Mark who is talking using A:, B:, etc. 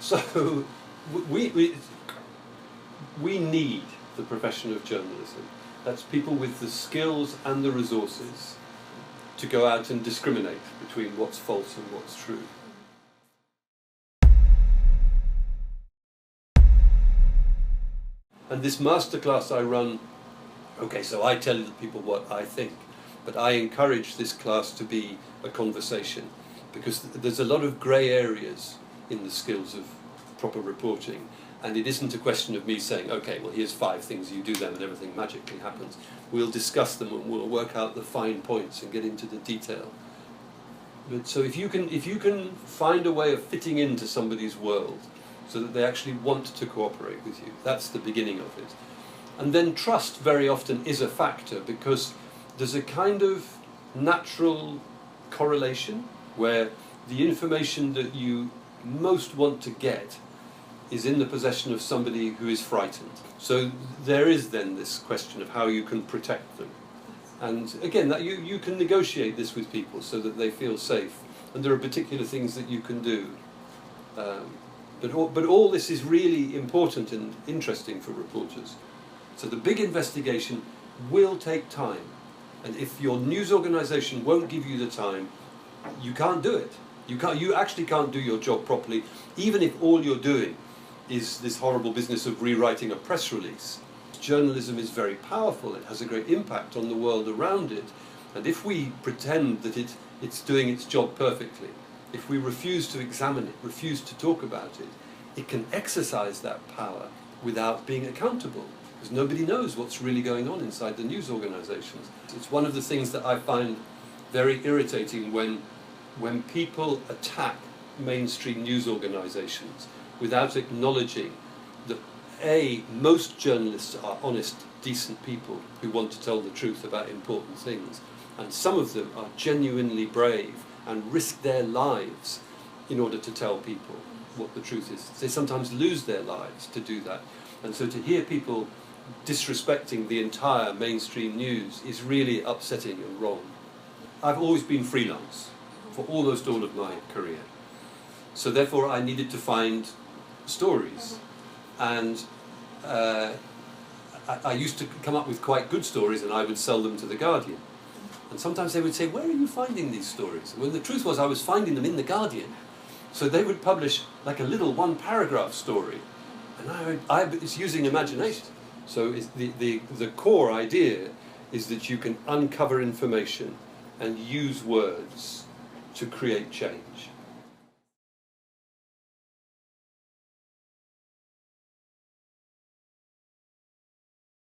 A: So we need the profession of journalism. That's people with the skills and the resources to go out and discriminate between what's false and what's true. And this masterclass I run, okay, so I tell the people what I think, but I encourage this class to be a conversation, because there's a lot of grey areas in the skills of proper reporting, and it isn't a question of me saying, okay, well, here's 5 things, you do them and everything magically happens. We'll discuss them and we'll work out the fine points and get into the detail. But so if you can find a way of fitting into somebody's world so that they actually want to cooperate with you, that's the beginning of it. And then trust very often is a factor, because there's a kind of natural correlation where the information that you most want to get is in the possession of somebody who is frightened. So there is then this question of how you can protect them. And again, that you can negotiate this with people so that they feel safe. And there are particular things that you can do. But all this is really important and interesting for reporters. So the big investigation will take time. And if your news organisation won't give you the time, you can't do it. You actually can't do your job properly, even if all you're doing is this horrible business of rewriting a press release. Journalism is very powerful. It has a great impact on the world around it. And if we pretend that it's doing its job perfectly, if we refuse to examine it, refuse to talk about it, it can exercise that power without being accountable, because nobody knows what's really going on inside the news organisations. It's one of the things that I find very irritating when people attack mainstream news organisations without acknowledging that most journalists are honest, decent people who want to tell the truth about important things, and some of them are genuinely brave and risk their lives in order to tell people what the truth is. They sometimes lose their lives to do that. And so to hear people disrespecting the entire mainstream news is really upsetting and wrong. I've always been freelance for almost all of my career. So therefore I needed to find stories. And I used to come up with quite good stories, and I would sell them to The Guardian. And sometimes they would say, where are you finding these stories? Well, the truth was I was finding them in The Guardian. So they would publish like a little 1-paragraph story. And it's using imagination. So it's the core idea is that you can uncover information and use words to create change.